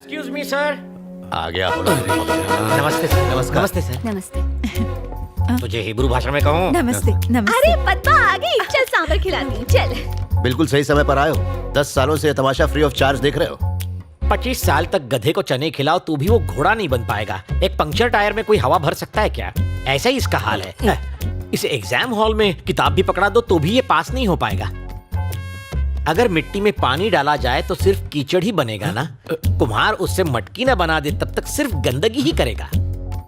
Excuse me sir. आ गया। नमस्ते sir. नमस्कार। नमस्ते सर। नमस्ते। तुझे हिब्रू भाषा में कहूँ? नमस्ते। नमस्ते। अरे पद्मा आ गई, चल सांभर खिलाती हूँ, चल। बिल्कुल सही समय पर आए हो। 10 सालों से तमाशा फ्री ऑफ चार्ज देख रहे हो। 25 साल तक गधे को चने खिलाओ तो भी वो घोड़ा नहीं बन पाएगा। एक पंक्चर टायर में कोई हवा भर सकता है क्या? ऐसा ही इसका हाल है। इसे एग्जाम हॉल में किताब भी पकड़ा दो तो भी ये पास नहीं हो पाएगा। अगर मिट्टी में पानी डाला जाए तो सिर्फ कीचड़ ही बनेगा ना। कुम्हार उससे मटकी ना बना दे तब तक सिर्फ गंदगी ही करेगा।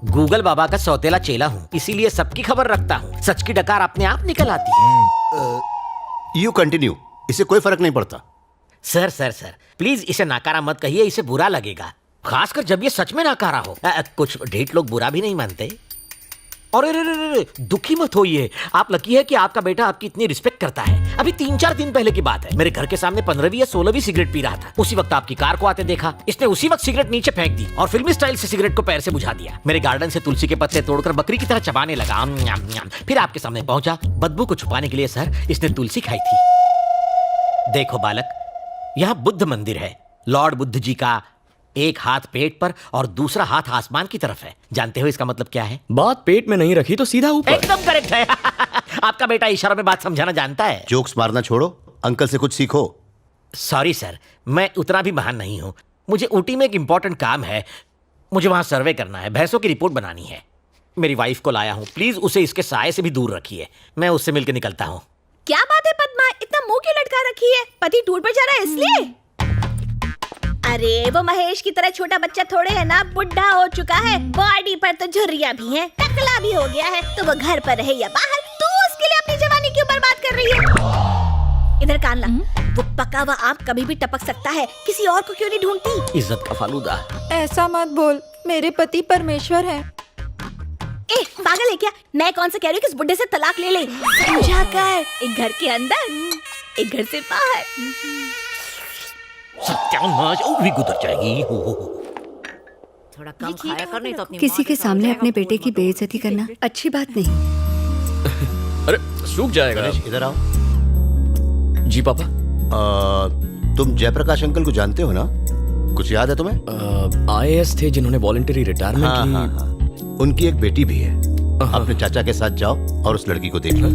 गूगल बाबा का सौतेला चेला हूँ, इसीलिए सबकी खबर रखता हूँ। सच की डकार अपने आप निकल आती है। यू कंटिन्यू, इससे कोई फर्क नहीं पड़ता। सर सर सर प्लीज इसे नाकारा मत कहिए, इसे बुरा लगेगा, खासकर जब ये सच में नाकारा हो। कुछ ढीठ लोग बुरा भी नहीं मानते। और दुखी मत होइए, आप लकी है कि आपका बेटा आपकी इतनी रिस्पेक्ट करता है। अभी 3-4 दिन पहले की बात है, मेरे घर के सामने 15वीं या 16वीं सिगरेट पी रहा था। उसी वक्त आपकी कार को आते देखा। इसने उसी वक्त सिगरेट नीचे फेंक दी और फिल्मी स्टाइल से सिगरेट को पैर से बुझा दिया। मेरे गार्डन से तुलसी के पत्ते तोड़कर बकरी की तरह चबाने लगा। फिर आपके सामने पहुंचा। बदबू को छुपाने के लिए सर इसने तुलसी खाई थी। देखो बालक, यहाँ बुद्ध मंदिर है। लॉर्ड बुद्ध जी का एक हाथ पेट पर और दूसरा हाथ आसमान की तरफ है। जानते हो इसका मतलब क्या है? बात पेट में नहीं रखी तो सीधा ऊपर। एकदम करेक्ट है। आपका बेटा इशारों में बात समझाना जानता है। जोक्स मारना छोड़ो, अंकल से कुछ सीखो। सॉरी सर, मैं उतना भी महान नहीं हूँ। मुझे ऊटी में एक इंपॉर्टेंट काम है। मुझे वहाँ सर्वे करना है, भैंसों की रिपोर्ट बनानी है। मेरी वाइफ को लाया हूँ, प्लीज उसे इसके साये से भी दूर रखिए। मैं उससे मिलकर निकलता हूँ। क्या बात है पद्मा, इतना मुंह क्यों लटका रखी है? पति टूर पर जा रहा है इसलिए? अरे वो महेश की तरह छोटा बच्चा थोड़े है ना, बुढ़ा हो चुका है, बॉडी पर तो झुर्रियां भी हैं, टकला भी हो गया है। तो वो घर पर रहे या बाहर, तू उसके लिए अपनी जवानी क्यों बर्बाद कर रही है? इधर कान ला, वो पका हुआ आम कभी भी टपक सकता है, किसी और को क्यों नहीं ढूंढती? इज्जत का फालूदा। ऐसा मत बोल, मेरे पति परमेश्वर हैं। ए पागल है क्या? मैं कौन सा कह रही हूँ कि इस बुड्ढे से तलाक ले ले। समझा कर, एक घर के अंदर, एक घर से बाहर। सत्यानाश, और भी गुजर जाएगी। थोड़ा कम खाया कर, नहीं तो अपनी किसी के सामने अपने बेटे की बेइज्जती करना अच्छी बात नहीं। अरे सूख जाएगा। गणेश इधर आओ। जी पापा। तुम जयप्रकाश अंकल को जानते हो ना? कुछ याद है तुम्हें? IAS थे जिन्होंने वॉलंटरी रिटायरमेंट हाँ, ली। हाँ, हाँ। उनकी एक बेटी भी है। अपने चाचा के साथ जाओ और उस लड़की को देख लो।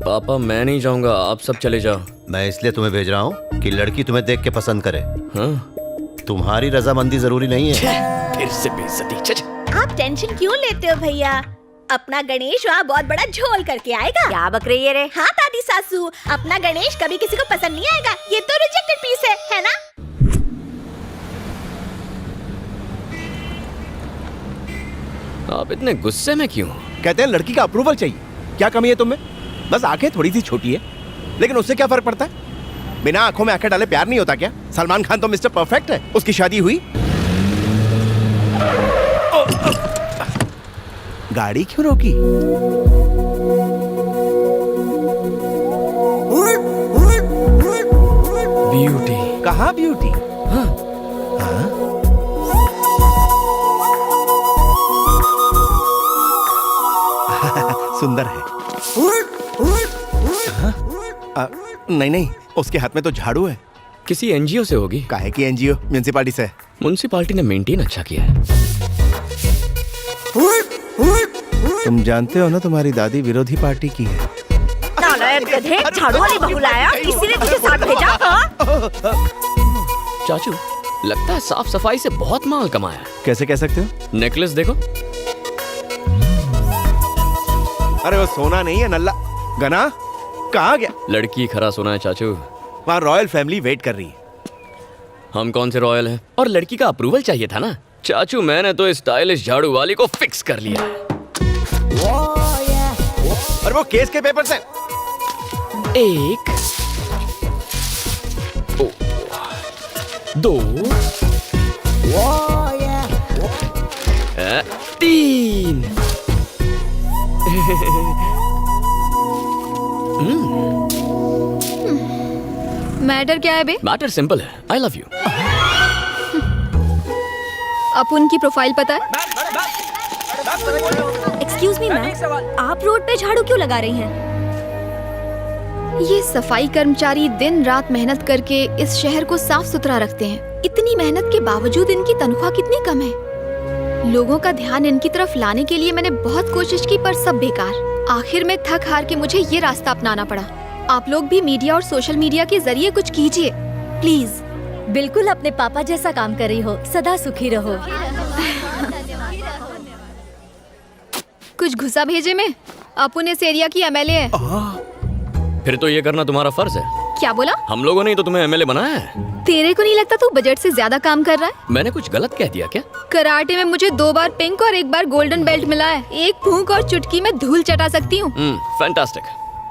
पापा मैं नहीं जाऊंगा, आप सब चले जाओ। मैं इसलिए तुम्हें भेज रहा हूँ कि लड़की तुम्हें देख के पसंद करे। हाँ? तुम्हारी रजामंदी जरूरी नहीं है। फिर से बेइज्जती। आप टेंशन क्यों लेते हो भैया? अपना गणेश वहाँ बहुत बड़ा झोल करके आएगा। क्या बक रही है रे? हाँ दादी सासू, अपना गणेश कभी किसी को पसंद नहीं आएगा। ये तो रिजेक्टेड पीस है ना? आप इतने गुस्से में क्यों? कहते हैं लड़की का अप्रूवल चाहिए। क्या कमी है तुम्हें? बस आंखें थोड़ी सी छोटी है, लेकिन उससे क्या फर्क पड़ता है? बिना आंखों में आंखें डाले प्यार नहीं होता क्या? सलमान खान तो मिस्टर परफेक्ट है। उसकी शादी हुई, गाड़ी क्यों रोकी? ब्यूटी। कहाँ ब्यूटी? हाँ। हाँ? सुंदर है। नहीं नहीं, उसके हाथ में तो झाड़ू है। किसी NGO से होगी। काहे की NGO? म्युनिसिपालिटी से। म्युनिसिपालिटी ने मेंटेन अच्छा किया है। तुम जानते हो ना तुम्हारी दादी विरोधी पार्टी की है। नालायक गधे, झाड़ू वाली बहू लाया, इसीलिए तुझे साथ भेजा। चाचू लगता है साफ सफाई से बहुत माल कमाया। कैसे कह सकते हो? नेकलेस देखो। अरे वो सोना नहीं है नल्ला। गना कहाँ गया? लड़की खरा सोना है चाचू। वहाँ रॉयल फैमिली वेट कर रही है। हम कौन से रॉयल हैं? और लड़की का अप्रूवल चाहिए था ना चाचू। मैंने तो स्टाइलिश झाड़ू वाली को फिक्स कर लिया है। और वो केस के पेपर से 1 2 3। मैटर क्या है बे? मैटर सिंपल है, आई लव यू। आप उनकी प्रोफाइल पता है? एक्सक्यूज मी मैम, आप रोड पे झाड़ू क्यों लगा रही हैं? ये सफाई कर्मचारी दिन रात मेहनत करके इस शहर को साफ सुथरा रखते हैं। इतनी मेहनत के बावजूद इनकी तनख्वाह कितनी कम है। लोगों का ध्यान इनकी तरफ लाने के लिए मैंने बहुत कोशिश की, पर सब बेकार। आखिर में थक हार के मुझे ये रास्ता अपनाना पड़ा। आप लोग भी मीडिया और सोशल मीडिया के जरिए कुछ कीजिए प्लीज। बिल्कुल अपने पापा जैसा काम कर रही हो, सदा सुखी रहो। कुछ घुसा भेजे में। अपुन इस एरिया की एमएलए है। फिर तो ये करना तुम्हारा फर्ज है। क्या बोला? हम लोगों ने ही तो तुम्हें एमएलए बनाया है। तेरे को नहीं लगता तू बजट से ज्यादा काम कर रहा है? मैंने कुछ गलत कह दिया क्या? कराटे में मुझे 2 बार पिंक और 1 बार गोल्डन बेल्ट मिला है। एक फूंक और चुटकी में धूल चटा सकती हूँ। फैंटास्टिक।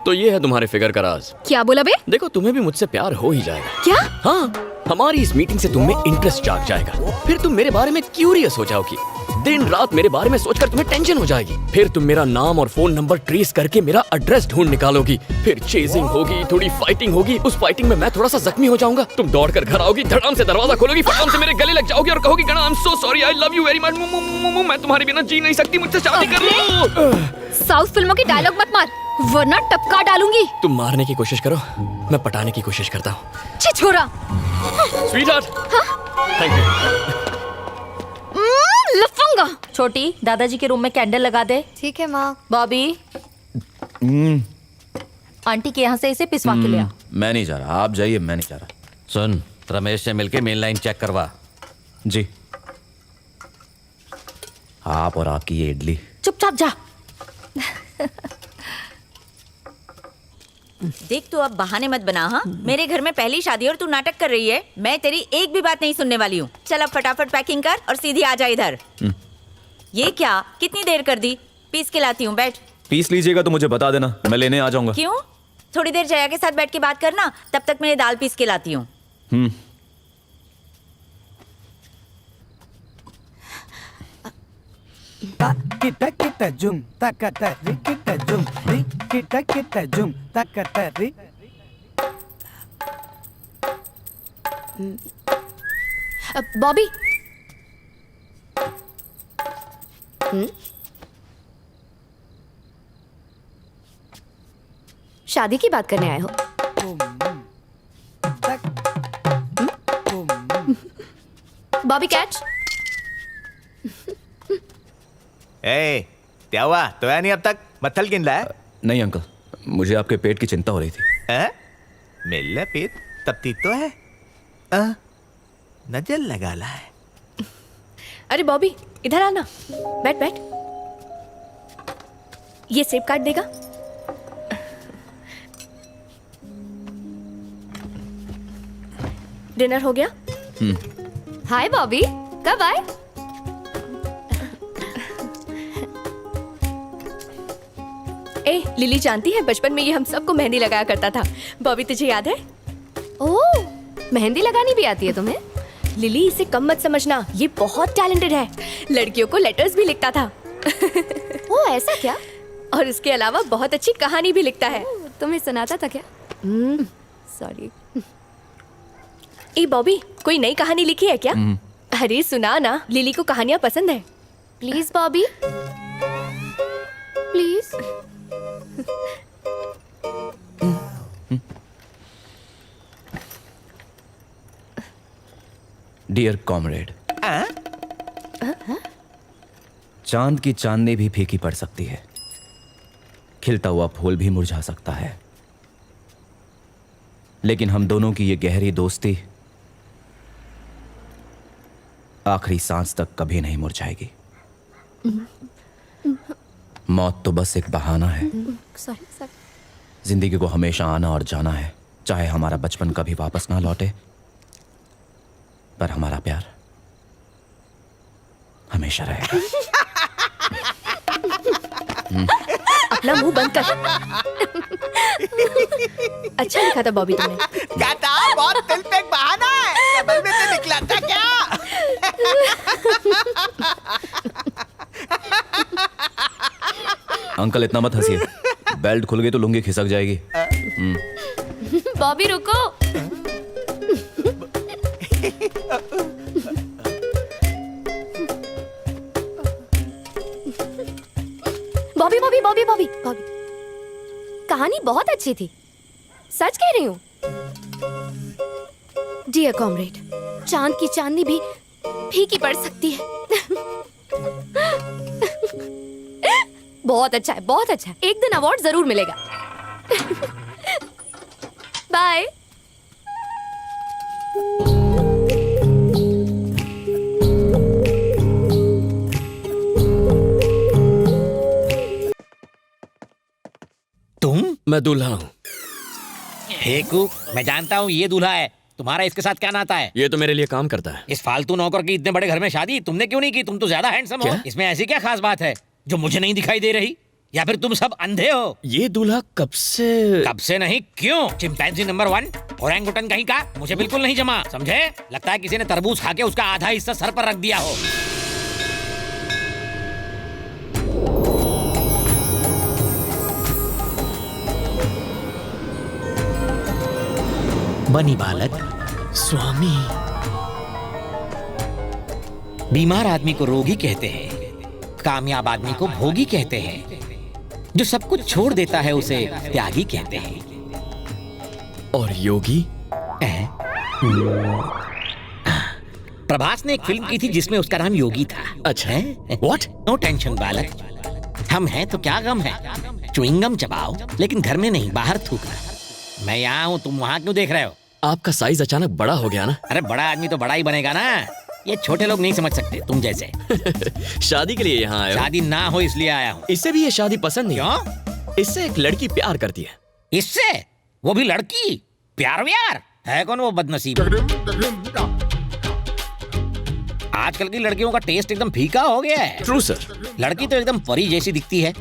तो ये है तुम्हारे फिगर का राज। क्या बोला बे? देखो, तुम्हें भी मुझसे प्यार हो ही जाएगा। क्या? हाँ, हमारी इस मीटिंग से तुम में इंटरेस्ट जाग जाएगा। फिर तुम मेरे बारे में क्यूरियस हो जाओगी। दिन रात मेरे बारे में सोचकर तुम्हें टेंशन हो जाएगी। फिर तुम मेरा नाम और फोन नंबर ट्रेस करके मेरा एड्रेस ढूंढ निकालोगी। फिर चेजिंग होगी, थोड़ी फाइटिंग होगी। उस फाइटिंग में मैं थोड़ा सा जख्मी हो जाऊंगा। तुम दौड़कर घर आओगी, धड़ाम से दरवाजा खोलोगी, फटाम से मेरे गले लग जाओगी और कहोगी गणा, I am so sorry, I love you very much, मैं तुम्हारे बिना जी नहीं सकती, मुझसे शादी कर लो। साउथ फिल्मों की डायलॉग मत मार, वरना टपका डालूंगी। तुम मारने की कोशिश करो, मैं पटाने की कोशिश करता हूँ। छी छोरा। Sweetheart, thank you. लफंगा। छोटी, दादाजी के रूम में कैंडल लगा दे। ठीक है माँ। बॉबी, आंटी के यहाँ से इसे पिसवा के ले आ। मैं नहीं जा रहा, आप जाइए, मैं नहीं जा रहा। सुन, रमेश से मिलके मेन लाइन चेक करवा। जी। आप और आपकी ये इडली। चुपचाप जा। देख, तू अब बहाने मत बना। हाँ, मेरे घर में पहली शादी और तू नाटक कर रही है। मैं तेरी एक भी बात नहीं सुनने वाली हूँ। चल अब फटाफट पैकिंग कर और सीधी आ जा इधर। ये क्या, कितनी देर कर दी? पीस के लाती हूँ, बैठ। पीस लीजिएगा तो मुझे बता देना, मैं लेने आ जाऊंगा। क्यों? थोड़ी देर जया के साथ बैठ के बात करना, तब तक मैं दाल पीस के लाती हूँ। बॉबी। शादी की बात करने आए हो? बॉबी कैच। ए, क्या हुआ? तो है नहीं अब तक? मत्थल गिन रहा है? नहीं अंकल, मुझे आपके पेट की चिंता हो रही थी। मिल पेट तपती तो है। नजर लगा ला है। अरे बॉबी, इधर आना, बैठ बैठ। ये सेब काट देगा? डिनर हो गया? हाय बॉबी, कब आए? ए, लिली जानती है, बचपन में ये हम सबको मेहंदी लगाया करता था। बॉबी, तुझे याद है? ओह, मेहंदी लगानी भी आती है तुम्हें? लिली, इसे कम मत समझना, ये बहुत टैलेंटेड है। लड़कियों को लेटर्स भी लिखता था। ओह, ऐसा क्या? और इसके अलावा बहुत अच्छी कहानी भी लिखता है। तुम्हें सुनाता था क्या? सॉरी। ए बॉबी, कोई नई कहानी लिखी है क्या? अरे सुना ना, लिली को कहानियां पसंद है। Please Bobby, please. Dear comrade, चांद की चांदनी भी फीकी पड़ सकती है, खिलता हुआ फूल भी मुरझा सकता है, लेकिन हम दोनों की ये गहरी दोस्ती आखिरी सांस तक कभी नहीं मुरझाएगी। मौत तो बस एक बहाना है। सॉरी। जिंदगी को हमेशा आना और जाना है, चाहे हमारा बचपन कभी वापस ना लौटे, पर हमारा प्यार हमेशा रहेगा। अपना मुंह बंद कर। अच्छा लिखा था बॉबी तुमने। क्या था? बहुत दिल पे एक बहाना है। कमल में से निकला था क्या? अंकल इतना मत हंसिए, बेल्ट खुल गई तो लुंगी खिसक जाएगी। बॉबी रुको। बॉबी बॉबी बॉबी बॉबी बॉबी, कहानी बहुत अच्छी थी, सच कह रही हूँ। डियर कॉमरेड, चांद की चांदनी भी फीकी पड़ सकती है। बहुत अच्छा है, बहुत अच्छा है। एक दिन अवार्ड जरूर मिलेगा। बाय। तुम? मैं दूल्हा हूँ। हेकू, मैं जानता हूँ ये दूल्हा है। तुम्हारा इसके साथ क्या नाता है? ये तो मेरे लिए काम करता है। इस फालतू नौकर की इतने बड़े घर में शादी तुमने क्यों नहीं की? तुम तो ज्यादा हैंडसम हो। क्या? इसमें ऐसी क्या खास बात है जो मुझे नहीं दिखाई दे रही? या फिर तुम सब अंधे हो? ये दूल्हा कब से? कब से नहीं, क्यों? चिंपैंजी नंबर 1 ओरंगुटन कहीं का मुझे बिल्कुल नहीं जमा, समझे? लगता है किसी ने तरबूज खा के उसका आधा हिस्सा सर पर रख दिया हो। बनी बालक। स्वामी। बीमार आदमी को रोगी कहते हैं, कामयाब आदमी को भोगी कहते हैं, जो सब कुछ छोड़ देता है उसे त्यागी कहते हैं। और योगी? प्रभास ने एक फिल्म की थी जिसमें उसका नाम योगी था। अच्छा। What? नो टेंशन बालक, हम हैं तो क्या गम है। च्युइंगम चबाओ, लेकिन घर में नहीं, बाहर थूकना। मैं यहाँ हूँ, तुम वहाँ क्यों देख रहे हो? आपका साइज अचानक बड़ा हो गया ना। अरे बड़ा आदमी तो बड़ा ही बनेगा ना, ये छोटे लोग नहीं समझ सकते तुम जैसे। शादी के लिए यहाँ आया हूँ। शादी ना हो इसलिए आया हूँ। इससे भी ये शादी पसंद नहीं। क्यों? इससे एक लड़की प्यार करती है। इससे? वो भी लड़की? प्यार व्यार है कौन वो बदनसीब? आजकल की लड़कियों का टेस्ट एकदम फीका हो गया है। True sir. लड़की तो एकदम परी जैसी दिखती है।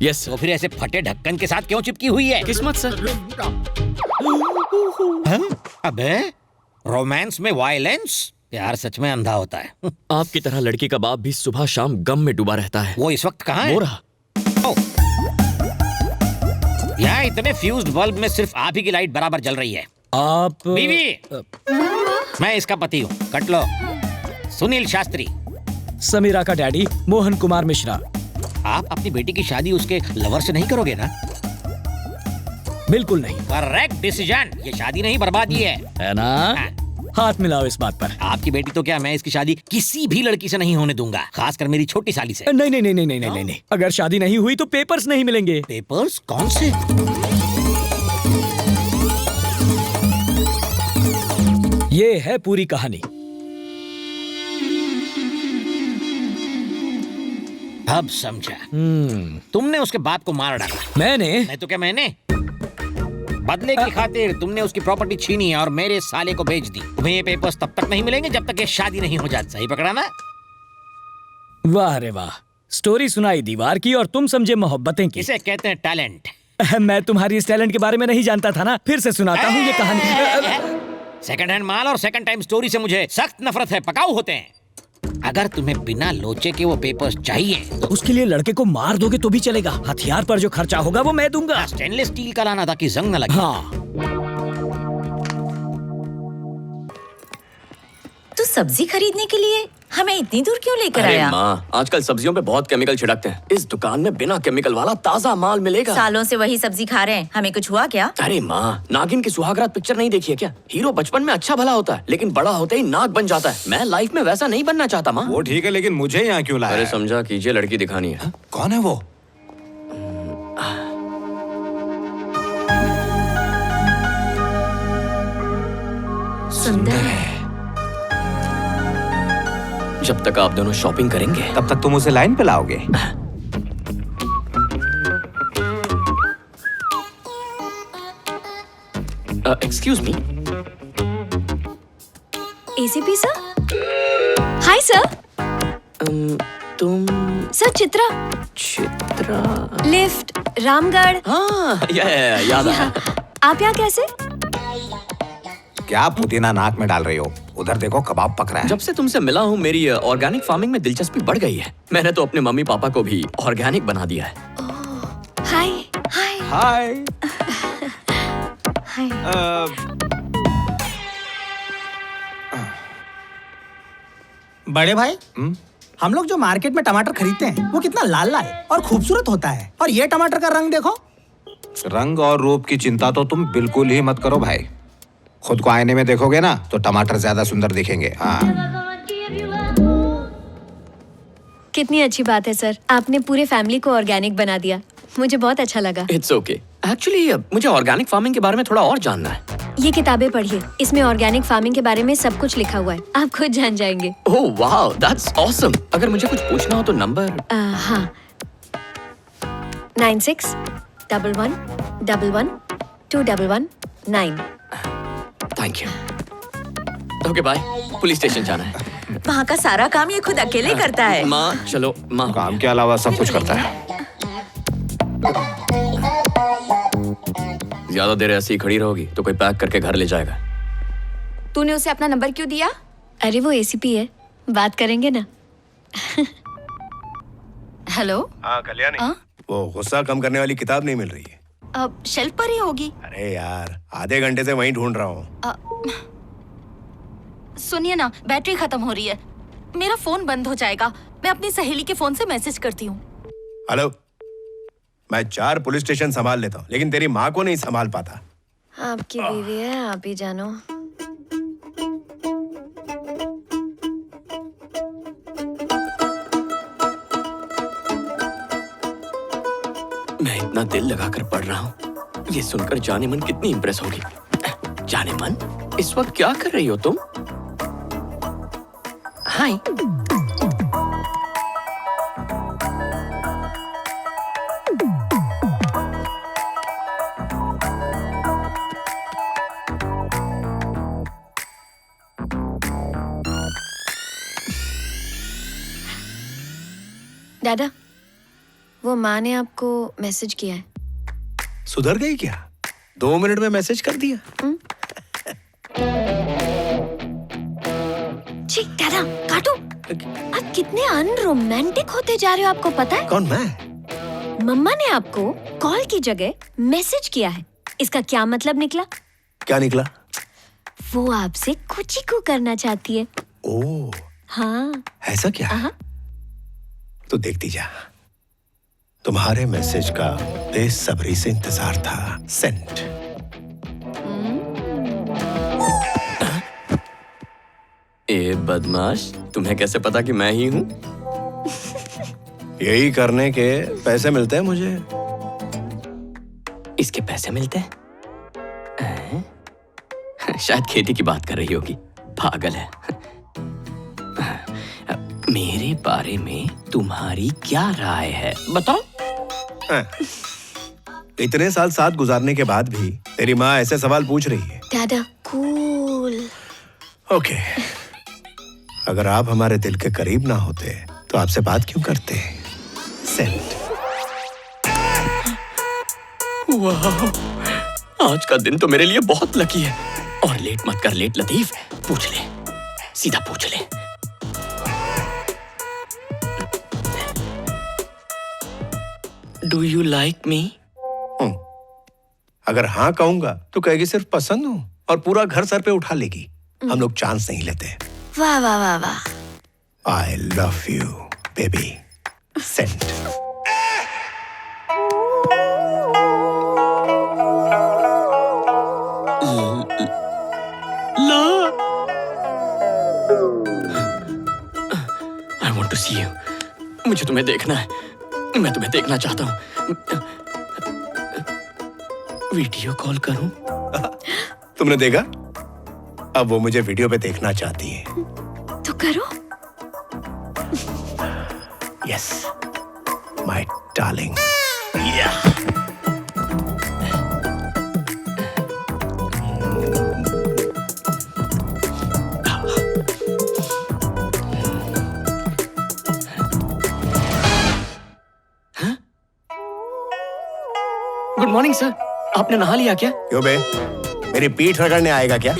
यस। तो फिर ऐसे फटे ढक्कन के साथ क्यों चिपकी हुई है? किस्मत सर। अबे रोमांस में वायलेंस? प्यार सच में अंधा होता है। आपकी तरह लड़की का बाप भी सुबह शाम गम में डूबा रहता है। वो इस वक्त कहाँ है? वो रहा। यहाँ इतने फ्यूज्ड बल्ब में सिर्फ आप ही की लाइट बराबर जल रही है। आप बीवी, मैं इसका पति हूँ, कट लो। सुनील शास्त्री। समीरा का डैडी मोहन कुमार मिश्रा। आप अपनी बेटी की शादी उसके लवर से नहीं करोगे ना? बिल्कुल नहीं। Correct decision. ये शादी नहीं, बर्बादी है ना? हाथ मिलाओ इस बात पर। आपकी बेटी तो क्या, मैं इसकी शादी किसी भी लड़की से नहीं होने दूंगा, खासकर मेरी छोटी साली से। नहीं नहीं नहीं नहीं नहीं नहीं नहीं। अगर शादी नहीं हुई तो पेपर्स नहीं मिलेंगे। पेपर्स? कौन से? ये है पूरी कहानी। अब समझा। तुमने उसके बाप को मार डाला। मैंने? नहीं तो क्या मैंने? बदले की खातिर तुमने उसकी प्रॉपर्टी छीनी है और मेरे साले को बेच दी। तुम्हें ये पेपर्स तब तक नहीं मिलेंगे जब तक ये शादी नहीं हो जाती। सही पकड़ा ना? वाह रे वाह, स्टोरी सुनाई दीवार की और तुम समझे मोहब्बतें की। इसे कहते हैं टैलेंट। मैं तुम्हारी इस टैलेंट के बारे में नहीं जानता था ना, फिर से सुनाता हूँ ये कहानी। सेकंड हैंड माल और सेकंड टाइम स्टोरी से मुझे सख्त नफरत है, पकाऊ होते हैं। अगर तुम्हें बिना लोचे के वो पेपर्स चाहिए तो उसके लिए लड़के को मार दोगे तो भी चलेगा। हथियार पर जो खर्चा होगा वो मैं दूंगा। स्टेनलेस स्टील का लाना ताकि जंग न लगे। हाँ। तू सब्जी खरीदने के लिए हमें इतनी दूर क्यों लेकर अरे आया? माँ, आजकल सब्जियों पे बहुत केमिकल छिड़कते हैं। इस दुकान में बिना केमिकल वाला ताजा माल मिलेगा। सालों से वही सब्जी खा रहे हैं, हमें कुछ हुआ क्या? अरे माँ, नागिन की सुहागरात पिक्चर नहीं देखी है क्या? हीरो बचपन में अच्छा भला होता है लेकिन बड़ा होते ही नाग बन जाता है। मैं लाइफ में वैसा नहीं बनना चाहता माँ। वो ठीक है, लेकिन मुझे यहाँ क्यों लाया? अरे समझा कीजिए, लड़की दिखानी है। कौन है वो? सुंदर है। जब तक आप दोनों शॉपिंग करेंगे तब तक तुम उसे लाइन पे लाओगे। Excuse me. ACP sir? Hi sir. तुम? सर चित्रा। चित्रा? लिफ्ट रामगढ़। हाँ, याद आया। आप यहाँ कैसे? क्या पुदीना नाक में डाल रही हो? उधर देखो कबाब पक रहा है। जब से तुमसे मिला हूँ मेरी ऑर्गेनिक फार्मिंग में दिलचस्पी बढ़ गई है। मैंने तो अपने मम्मी पापा को भी ऑर्गेनिक बना दिया है। हाय हाय हाय। हाय। बड़े भाई, हम लोग जो मार्केट में टमाटर खरीदते हैं वो कितना लाल लाल और खूबसूरत होता है, और ये टमाटर का रंग देखो, रंग और रूप की चिंता तो तुम बिल्कुल ही मत करो भाई। खुद को आईने में देखोगे ना तो टमाटर ज्यादा सुंदर दिखेंगे। हाँ। कितनी अच्छी बात है सर, आपने पूरे फैमिली को ऑर्गेनिक बना दिया। मुझे बहुत अच्छा लगा। It's okay. एक्चुअली मुझे ऑर्गेनिक फार्मिंग के बारे में थोड़ा और जानना है। ये किताबें पढ़िए, इसमें ऑर्गेनिक फार्मिंग के बारे में सब कुछ लिखा हुआ है, आप खुद जान जाएंगे। Oh wow, that's awesome. अगर मुझे कुछ पूछना हो तो नंबर। हाँ, 9611112119। Thank you. Okay bye. Police station जाना है। वहाँ का सारा काम ये खुद अकेले करता है। माँ चलो, माँ काम के अलावा सब कुछ करता है। ज्यादा देर ऐसे ही खड़ी रहोगी तो कोई पैक करके घर ले जाएगा। तूने उसे अपना नंबर क्यों दिया? अरे वो एसीपी है, बात करेंगे ना। हेलो। हाँ कल्याणी, वो गुस्सा कम करने वाली किताब नहीं मिल रही है। अब शेल्फ पर ही होगी। अरे यार, आधे घंटे से वहीं ढूंढ रहा हूँ। सुनिए ना, बैटरी खत्म हो रही है, मेरा फोन बंद हो जाएगा। मैं अपनी सहेली के फोन से मैसेज करती हूँ। हेलो, मैं 4 पुलिस स्टेशन संभाल लेता हूँ, लेकिन तेरी माँ को नहीं संभाल पाता। आपकी बीवी है, आप ही जानो। मैं इतना दिल लगाकर पढ़ रहा हूँ, ये सुनकर जाने मन कितनी इंप्रेस होगी। जाने मन, इस वक्त क्या कर रही हो तुम? हाय। दादा, वो माँ ने आपको मैसेज किया है। सुधर गई क्या? 2 मिनट में मैसेज कर दिया। छी, दादा काटो। आप कितने अनरोमांटिक होते जा रहे हो, आपको पता है? कौन, मैं? मम्मा ने आपको कॉल की जगह मैसेज किया है। इसका क्या मतलब निकला? क्या निकला? वो आपसे कुछ ही को करना चाहती है। ओह, हाँ। ऐसा क्या? तो देखती जा, तुम्हारे मैसेज का बेसब्री से इंतजार था। सेंड। ए बदमाश, तुम्हें कैसे पता कि मैं ही हूँ? यही करने के पैसे मिलते हैं मुझे। इसके पैसे मिलते हैं? शायद खेती की बात कर रही होगी, पागल है। मेरे बारे में तुम्हारी क्या राय है, बताओ? इतने साल साथ गुजारने के बाद भी तेरी माँ ऐसे सवाल पूछ रही है। दादा कूल। ओके, अगर आप हमारे दिल के करीब ना होते तो आपसे बात क्यों करते? सेंड। वाह, आज का दिन तो मेरे लिए बहुत लकी है। और लेट मत कर लेट लतीफ, पूछ ले, सीधा पूछ ले। Do you like me? अगर हाँ कहूंगा तो कहेगी सिर्फ पसंद हूँ और पूरा घर सर पे उठा लेगी। हम लोग चांस नहीं लेते। वाह वाह वाह वाह। I love you baby. Send. I want to see you. मुझे तुम्हें देखना है, मैं तुम्हें देखना चाहता हूँ। वीडियो कॉल करूं? तुमने देखा? अब वो मुझे वीडियो पे देखना चाहती है। तो करो। Yes, my darling. Good morning sir, आपने नहा लिया क्या? क्यों बे, मेरी पीठ रगड़ने आएगा क्या?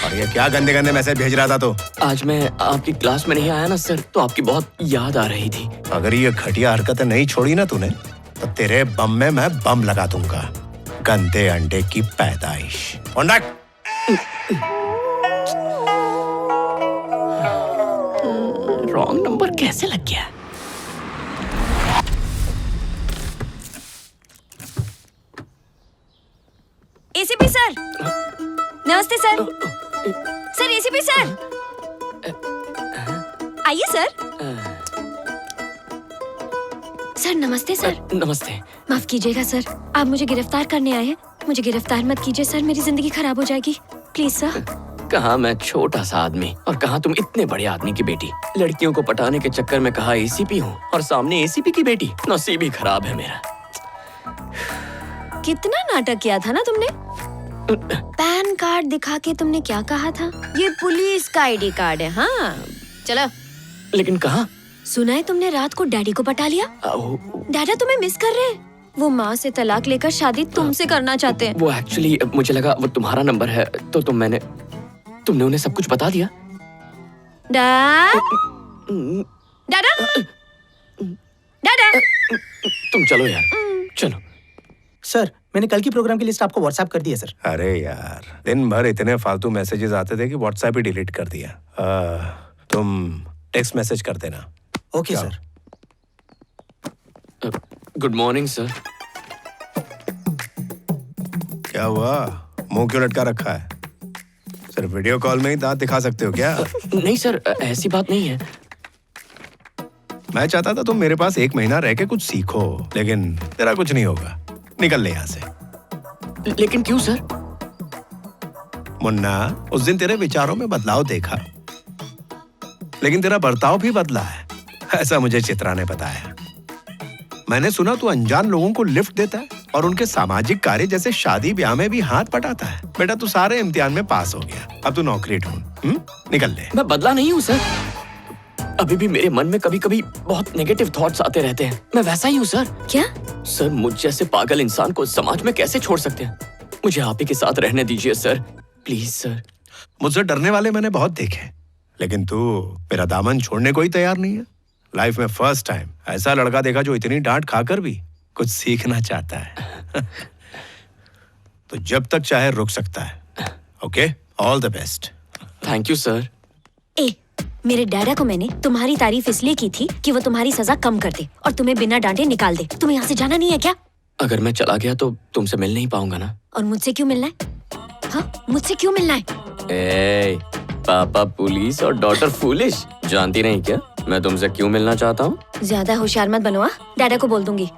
और ये क्या गंदे गंदे मैसेज भेज रहा था तो? आज मैं आपकी क्लास में नहीं आया ना सर, तो आपकी बहुत याद आ रही थी। अगर ये घटिया हरकतें नहीं छोड़ी ना तूने, तो तेरे बम में मैं बम लगा दूंगा। गंदे अंडे की पैदाइश। रॉन्ग नंबर कैसे लग गया? नमस्ते सर। सर एसीपी सर, आइए सर। सर नमस्ते सर। नमस्ते। माफ कीजिएगा सर, आप मुझे गिरफ्तार करने आए हैं। मुझे गिरफ्तार मत कीजिए सर, मेरी जिंदगी खराब हो जाएगी, प्लीज सर। कहा मैं छोटा सा आदमी और कहा तुम इतने बड़े आदमी की बेटी। लड़कियों को पटाने के चक्कर में कहा एसीपी हूँ और सामने एसीपी की बेटी। नसीब ही खराब है मेरा। कितना नाटक किया था ना तुमने। पैन कार्ड दिखा के तुमने क्या कहा था? ये पुलिस का आईडी कार्ड है। हाँ चलो। लेकिन कहा? सुना है तुमने रात को डैडी को पटा लिया। डैडा तुम्हें मिस कर रहे हैं। वो माँ से तलाक लेकर शादी तुमसे करना चाहते हैं। वो एक्चुअली मुझे लगा वो तुम्हारा नंबर है तो तुमने उन्हें सब कुछ बता दिया। डैडा डैडा तुम चलो यार, चलो। सर मैंने कल की प्रोग्राम की लिस्ट आपको व्हाट्सएप कर दी है सर। अरे यार, दिन भर इतने फालतू मैसेजेस आते थे कि व्हाट्सएप ही डिलीट कर दिया। तुम टेक्स्ट मैसेज कर देना। Okay sir. Good morning sir. क्या हुआ, मुंह क्यों लटका रखा है? सिर्फ वीडियो कॉल में ही दांत दिखा सकते हो क्या? नहीं सर, ऐसी बात नहीं है। मैं चाहता था तुम मेरे पास 1 महीना रह के कुछ सीखो, लेकिन तेरा कुछ नहीं होगा। निकल ले यहाँ से। लेकिन क्यों सर? मुन्ना, उस दिन तेरे विचारों में बदलाव देखा, लेकिन तेरा बर्ताव भी बदला है, ऐसा मुझे चित्रा ने बताया। मैंने सुना तू अनजान लोगों को लिफ्ट देता है और उनके सामाजिक कार्य जैसे शादी ब्याह में भी हाथ बटाता है। बेटा तू सारे इम्तिहान में पास हो गया, अब तू नौकरी ढूंढ। निकल ले। मैं बदला नहीं हूँ सर, अभी भी मेरे मन में कभी कभी बहुत नेगेटिव थॉट्स आते रहते हैं। मैं वैसा ही हूँ सर। क्या? सर मुझ जैसे पागल इंसान को समाज में कैसे छोड़ सकते हैं? मुझे आप ही के साथ रहने दीजिए सर, प्लीज सर। मुझसे डरने वाले मैंने बहुत देखे, लेकिन तू मेरा दामन छोड़ने को ही तैयार नहीं है। लाइफ में फर्स्ट टाइम ऐसा लड़का देखा जो इतनी डांट खाकर भी कुछ सीखना चाहता है। तो जब तक चाहे रुक सकता है। Okay, all the best. Thank you sir. मेरे डैडा को मैंने तुम्हारी तारीफ इसलिए की थी कि वो तुम्हारी सजा कम कर दे और तुम्हें बिना डांटे निकाल दे। तुम्हें यहाँ से जाना नहीं है क्या? अगर मैं चला गया तो तुमसे मिल नहीं पाऊंगा ना। और मुझसे क्यों मिलना है? हाँ, मुझसे क्यों मिलना है? पापा पुलिस और डॉटर फूलिश। जानती नहीं क्या मैं तुमसे क्यों मिलना चाहता हूँ? ज्यादा होशियार मत बनो। डैडा को बोल दूंगी।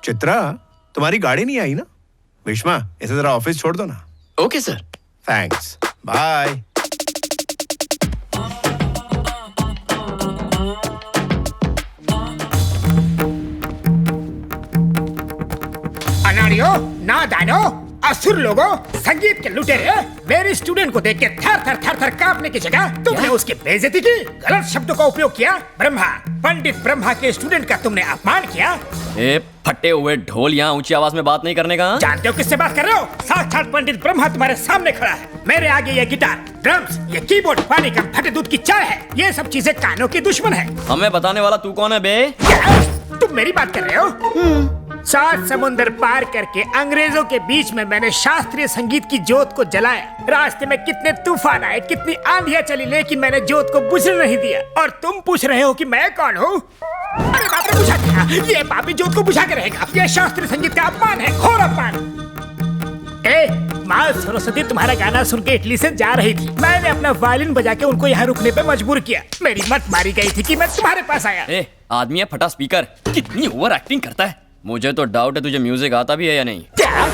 चित्रा, तुम्हारी गाड़ी नहीं आई ना? विश्वा, इसे जरा ऑफिस छोड़ दो ना। Okay sir. Thanks, bye. अनाड़ियों, नादानों, असुर लोगों, संगीत के लुटेरे, मेरे स्टूडेंट को देख के थर थर कांपने की जगह तुमने उसकी बेइज्जती की, गलत शब्दों का उपयोग किया। ब्रह्मा, पंडित ब्रह्मा के स्टूडेंट का तुमने अपमान किया। फटे हुए ढोल, यहाँ ऊंची आवाज में बात नहीं करने का। जानते हो किससे बात कर रहे हो? साक्षात पंडित ब्रह्मा तुम्हारे सामने खड़ा है। मेरे आगे ये गिटार, ड्रम्स, ये कीबोर्ड पानी का फटे दूध की चाय है। ये सब चीजें कानों की दुश्मन है। हमें बताने वाला तू कौन है बे? क्या? तुम मेरी बात कर रहे हो? 7 समुंदर पार करके अंग्रेजों के बीच में मैंने शास्त्रीय संगीत की जोत को जलाया। रास्ते में कितने तूफान आए, कितनी आंधियां चली, लेकिन मैंने जोत को बुझने नहीं दिया। और तुम पूछ रहे हो कि मैं कौन हूँ? अरे बाप रे, बुझा क्या? ये पापी जोत को बुझा के रहेगा। ये शास्त्रीय संगीत का अपमान है, घोर अपमान। माँ सरस्वती तुम्हारा गाना सुन के इटली से जा रही थी। मैंने अपना वायलिन बजा के उनको यहाँ रुकने पे मजबूर किया। मेरी मत मारी गई थी कि मैं तुम्हारे पास आया। आदमी है फटा स्पीकर, कितनी ओवर एक्टिंग करता है। मुझे तो डाउट है तुझे म्यूजिक आता भी है या नहीं। क्या?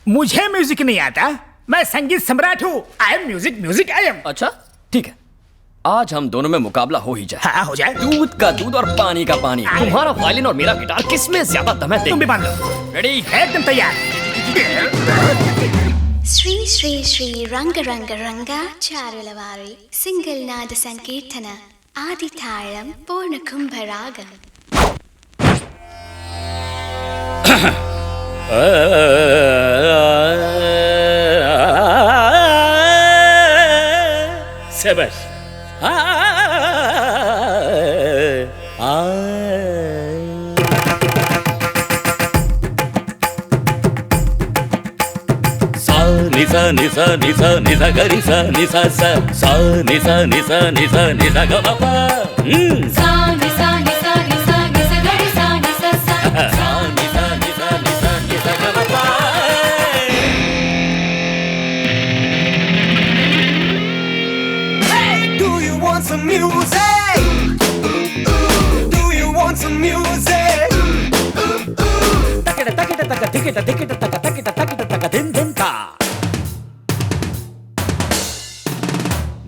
मुझे म्यूजिक नहीं आता? मैं संगीत सम्राट हूँ। I am music I am. अच्छा ठीक है, आज हम दोनों में मुकाबला हो ही जाए। हाँ, हो जाए। दूध का दूध और पानी का पानी। तुम्हारा वायलिन और मेरा गिटार, किसमें ज्यादा दम है? तुम भी मान लो। रेडी? एकदम तैयार। శ్రీ శ్రీ శ్రీ రంగ రంగ రంగ చారులవారి సింగిల్ నాద సంకీర్తన ఆది తాళం పూర్ణ కుంభరాగం. శభాష్. నిసా నిసా నిసా నిసా గరిసా నిసా సా సా నిసా నిసా నిసా నిసా గమప. సా నిసా నిసా నిసా నిసా గరిసా నిసా సా धिकिट धिकिट तक तकिट तकिट तक दिन दिन ता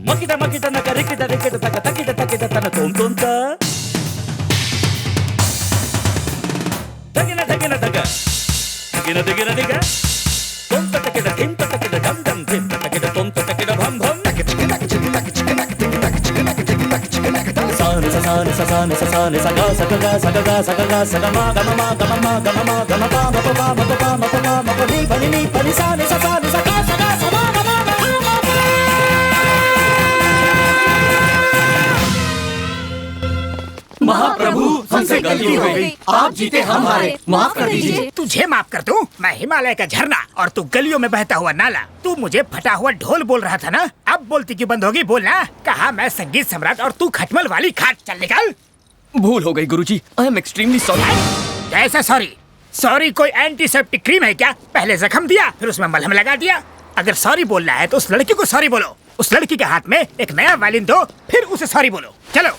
मकिट मकिट नक रिकिट रिकिट तक तकिट तकिट तन तुम तुम ता तगिन तगिन तग तगिन तगिन तग तुम तकिट दिन तकिट डम डम दिन तकिट तुम तकिट भम भम सान ससान ससान ससान सगा सगा सगा सगा सगा मा गम मा गम मा गम मा गम पा म पा म पा म पा म पनी पनी पनी सान ससान सगा सगा सगा गम महाप्रभु हमसे गलती हो गई, आप जीते हम हारे, माफ कर दीजिए। तुझे माफ कर दूं? मैं हिमालय का झरना और तू गलियों में बहता हुआ नाला। तू मुझे फटा हुआ ढोल बोल रहा था ना, अब बोलती क्यों बंद होगी? बोलना। कहा मैं संगीत सम्राट और तू खटमल वाली खाट। चल निकल। भूल हो गई गुरुजी, आई एम एक्सट्रीमली सॉरी। कैसा सॉरी? सॉरी कोई एंटीसेप्टिक क्रीम है क्या? पहले जख्म दिया फिर उसमें मलहम लगा दिया। अगर सॉरी बोलना है तो उस लड़की को सॉरी बोलो, उस लड़की के हाथ में एक नया वायलिन दो, फिर उसे सॉरी बोलो। चलो।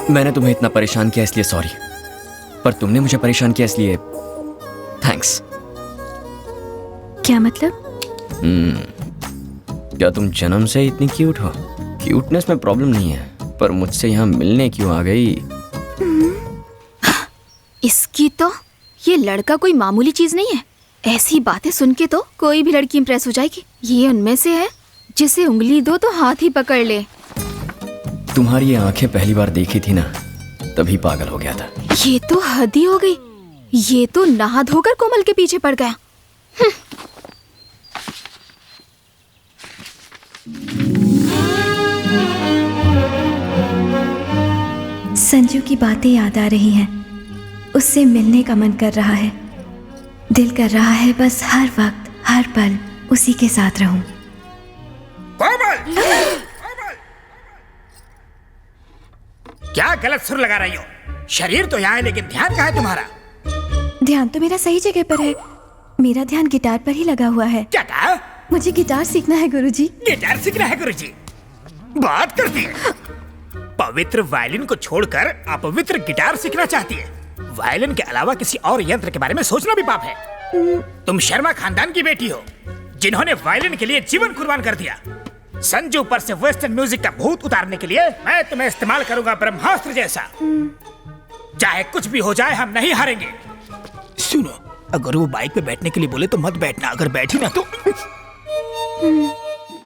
मैंने तुम्हें इतना परेशान किया इसलिए सॉरी, पर तुमने मुझे परेशान किया इसलिए थैंक्स। क्या मतलब? क्या तुम जन्म से इतनी क्यूट हो? क्यूटनेस में प्रॉब्लम नहीं है, पर मुझसे यहाँ मिलने क्यों आ गई? इसकी तो ये लड़का कोई मामूली चीज नहीं है। ऐसी बातें सुन के तो कोई भी लड़की इंप्रेस हो जाएगी। ये उनमें से है जिसे उंगली दो तो हाथ ही पकड़ ले। तुम्हारी ये आंखें पहली बार देखी थी ना, तभी पागल हो गया था। ये तो हद ही हो गई। ये तो नहा धोकर कोमल के पीछे पड़ गया। संजू की बातें याद आ रही हैं। उससे मिलने का मन कर रहा है। दिल कर रहा है बस हर वक्त हर पल उसी के साथ रहूं। क्या गलत सुर लगा रही हो? शरीर तो यहाँ है लेकिन ध्यान कहाँ है तुम्हारा? ध्यान तो मेरा सही जगह पर है। मेरा ध्यान गिटार पर ही लगा हुआ है। क्या कहा? मुझे गिटार सीखना है गुरुजी। गिटार सीखना है गुरुजी? बात करती है। पवित्र वायलिन को छोड़कर अपवित्र गिटार सीखना चाहती है। वायलिन के अलावा किसी और यंत्र के बारे में सोचना भी पाप है। तुम शर्मा खानदान की बेटी हो, जिन्होंने वायलिन के लिए जीवन कुर्बान कर दिया। संजू पर से वेस्टर्न म्यूजिक का भूत उतारने के लिए मैं तुम्हें इस्तेमाल करूंगा ब्रह्मास्त्र जैसा। चाहे कुछ भी हो जाए हम नहीं हारेंगे। सुनो, अगर वो बाइक पे बैठने के लिए बोले तो मत बैठना, अगर बैठी ना तो